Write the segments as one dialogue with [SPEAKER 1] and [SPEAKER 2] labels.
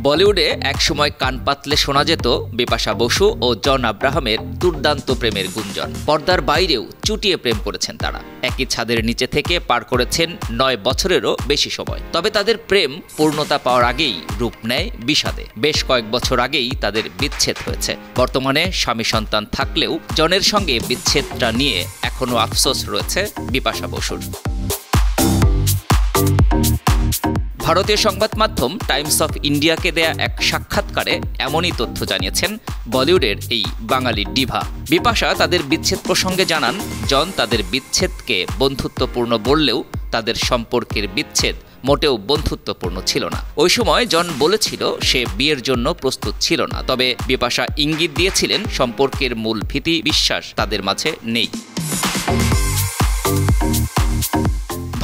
[SPEAKER 1] বলিউডে একসময় কান পাতলে শোনা যেত বিপাশা বসু ও জন আব্রাহামের দুর্দান্ত প্রেমের গুঞ্জন। পর্দার বাইরেও চুটিয়ে প্রেম করেছেন তারা। একই ছাদের নিচে থেকে পার করেছেন ৯ বছরেরও বেশি সময়। তবে তাদের প্রেম পূর্ণতা পাওয়ার আগেই রূপ নেয় বিষাদে। বেশ কয়েক বছর আগেই তাদের বিচ্ছেদ হয়েছে। বর্তমানে স্বামী সন্তান থাকলেও জনের সঙ্গে বিচ্ছেদটা নিয়ে এখনও আফসোস রয়েছে বিপাশা বসুর। ভারতীয় সংবাদ মাধ্যম টাইমস অফ ইন্ডিয়াকে দেয়া এক সাক্ষাৎকারে এমনই তথ্য জানিয়েছেন বলিউডের এই বাঙালি ডিভা। বিপাশা তাদের বিচ্ছেদ প্রসঙ্গে জানান, জন তাদের বিচ্ছেদকে বন্ধুত্বপূর্ণ বললেও তাদের সম্পর্কের বিচ্ছেদ মোটেও বন্ধুত্বপূর্ণ ছিল না। ওই সময় জন বলেছিল সে বিয়ের জন্য প্রস্তুত ছিল না, তবে বিপাশা ইঙ্গিত দিয়েছিলেন সম্পর্কের মূল ভীতি বিশ্বাস তাদের মাঝে নেই।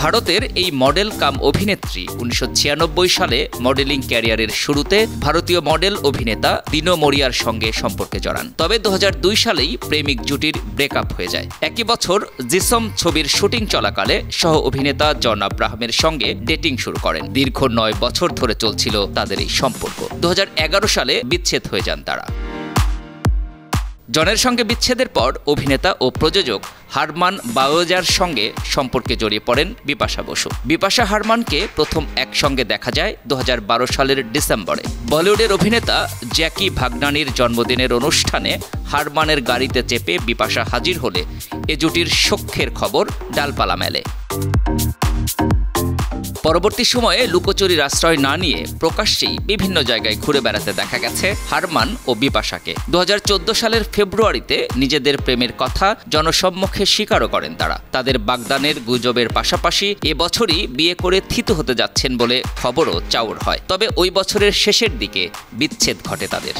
[SPEAKER 1] ভারতের এই মডেল কাম অভিনেত্রী ১৯৯৬ সালে মডেলিং ক্যারিয়ারের শুরুতে ভারতীয় মডেল অভিনেতা দিনো মরিয়ার সঙ্গে সম্পর্কে জড়ান। তবে ২০০২ সালেই প্রেমিক জুটির ব্রেকআপ হয়ে যায়। একই বছর জিসম ছবির শুটিং চলাকালে সহ অভিনেতা জন আব্রাহামের সঙ্গে ডেটিং শুরু করেন। দীর্ঘ ৯ বছর ধরে চলছিল তাদের এই সম্পর্ক। ২০১১ সালে বিচ্ছেদ হয়ে যান তারা। জনের সঙ্গে বিচ্ছেদের পর অভিনেতা ও প্রযোজক হারমান বাওয়েজার সঙ্গে সম্পর্কে জড়িয়ে পড়েন বিপাশা বসু। বিপাশা হারমানকে প্রথম একসঙ্গে দেখা যায় ২০১২ সালের ডিসেম্বরে। বলিউডের অভিনেতা জ্যাকি ভাগনানির জন্মদিনের অনুষ্ঠানে হারমানের গাড়িতে চেপে বিপাশা হাজির হলে এ জুটির সখ্যের খবর ডালপালা মেলে। পরবর্তী সময়ে লুকোচুরির আশ্রয় না নিয়ে প্রকাশ্যেই বিভিন্ন জায়গায় ঘুরে বেড়াতে দেখা গেছে হারমান ও বিপাশাকে। ২০১৪ সালের ফেব্রুয়ারিতে নিজেদের প্রেমের কথা জনসম্মুখে স্বীকারও করেন তারা। তাদের বাগদানের গুজবের পাশাপাশি এবছরই বিয়ে করে থিতু হতে যাচ্ছেন বলে খবরও চাউর হয়। তবে ওই বছরের শেষের দিকে বিচ্ছেদ ঘটে তাদের।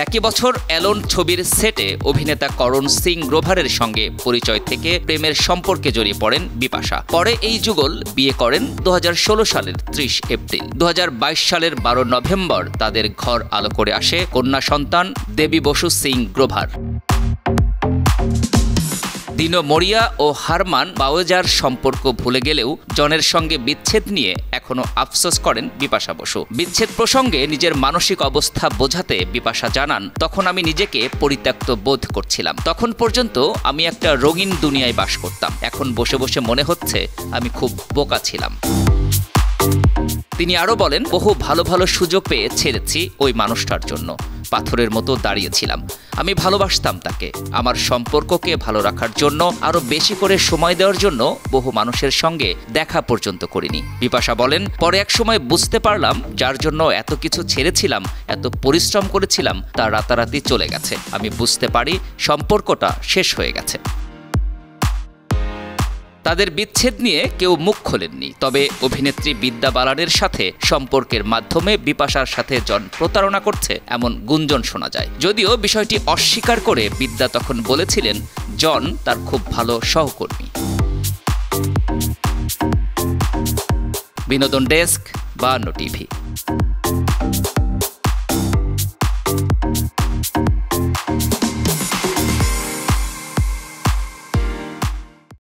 [SPEAKER 1] একই বছর অ্যালোন ছবির সেটে অভিনেতা করণ সিং গ্রোভারের সঙ্গে পরিচয় থেকে প্রেমের সম্পর্কে জড়িয়ে পড়েন বিপাশা। পরে এই যুগল বিয়ে করেন ২০১৬ সালের ৩০ এপ্রিল। ২০২২ সালের ১২ নভেম্বর তাদের ঘর আলো করে আসে কন্যা সন্তান দেবী বসু সিং গ্রোভার। দিনো মরিয়া ও হারমান বাওয়েজার সম্পর্ক ভুলে গেলেও জনের সঙ্গে বিচ্ছেদ নিয়ে এখনো আফসোস করেন বিপাশা বসু। বিচ্ছেদ প্রসঙ্গে নিজের মানসিক অবস্থা বোঝাতে বিপাশা জানান, তখন আমি নিজেকে পরিত্যক্ত বোধ করছিলাম। তখন পর্যন্ত আমি একটা রঙিন দুনিয়ায় বাস করতাম। এখন বসে বসে মনে হচ্ছে আমি খুব বোকা ছিলাম। তিনি আরও বলেন, বহু ভালো ভালো সুযোগ পেয়ে ছেড়েছি ওই মানুষটার জন্য। পাথরের মতো দাঁড়িয়েছিলাম। আমি ভালোবাসতাম তাকে। আমার সম্পর্ককে ভালো রাখার জন্য, আরো বেশি করে সময় দেওয়ার জন্য বহু মানুষের সঙ্গে দেখা পর্যন্ত করিনি। বিপাশা বলেন, পরে এক সময় বুঝতে পারলাম যার জন্য এত কিছু ছেড়েছিলাম, এত পরিশ্রম করেছিলাম, তা রাতারাতি চলে গেছে। আমি বুঝতে পারি সম্পর্কটা শেষ হয়ে গেছে। তাদের বিচ্ছেদ নিয়ে কেউ মুখ খোলেননি। তবে অভিনেত্রী বিদ্যা বালানের সাথে সম্পর্কের মাধ্যমে বিপাশার সাথে জন প্রতারণা করছে এমন গুঞ্জন শোনা যায়। যদিও বিষয়টি অস্বীকার করে বিদ্যা তখন বলেছিলেন জন তার খুব ভালো সহকর্মী। বিনোদন ডেস্ক, ৫২ টিভি।